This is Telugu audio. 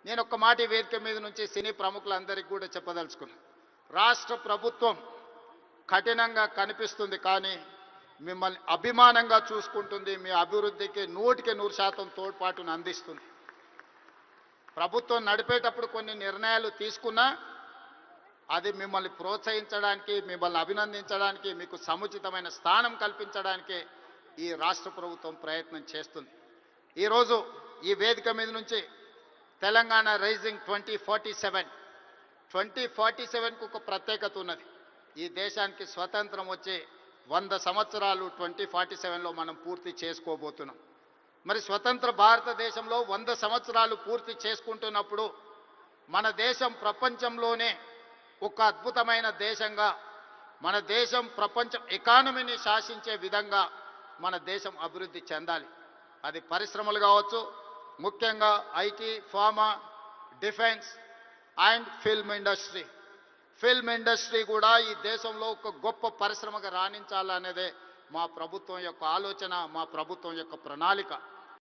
నేను ఒక్క మాట ఈ వేదిక మీద నుంచి సినీ ప్రముఖులందరికీ కూడా చెప్పదలుచుకున్నాను. రాష్ట్ర ప్రభుత్వం కఠినంగా కనిపిస్తుంది, కానీ మిమ్మల్ని అభిమానంగా చూసుకుంటుంది. మీ అభివృద్ధికి 100% తోడ్పాటును అందిస్తుంది. ప్రభుత్వం నడిపేటప్పుడు కొన్ని నిర్ణయాలు తీసుకున్నా అది మిమ్మల్ని ప్రోత్సహించడానికి, మిమ్మల్ని అభినందించడానికి, మీకు సముచితమైన స్థానం కల్పించడానికి ఈ రాష్ట్ర ప్రభుత్వం ప్రయత్నం చేస్తుంది. ఈరోజు ఈ వేదిక మీద నుంచి తెలంగాణ రైజింగ్ 2047కు ఒక ప్రత్యేకత ఉన్నది. ఈ దేశానికి స్వతంత్రం వచ్చే 100 సంవత్సరాలు 2047లో మనం పూర్తి చేసుకోబోతున్నాం. మరి స్వతంత్ర భారతదేశంలో 100 సంవత్సరాలు పూర్తి చేసుకుంటున్నప్పుడు మన దేశం ప్రపంచంలోనే ఒక అద్భుతమైన దేశంగా, మన దేశం ప్రపంచం ఎకానమీని శాసించే విధంగా మన దేశం అభివృద్ధి చెందాలి. అది పరిశ్రమలు కావచ్చు, ముఖ్యంగా IT, pharma, defence and film industry. Film industry కూడా ఈ దేశంలో ఒక గొప్ప పరిశ్రమగా రాణించాలనేదే మా ప్రభుత్వం యొక్క ఆలోచన, మా ప్రభుత్వం యొక్క ప్రణాళిక.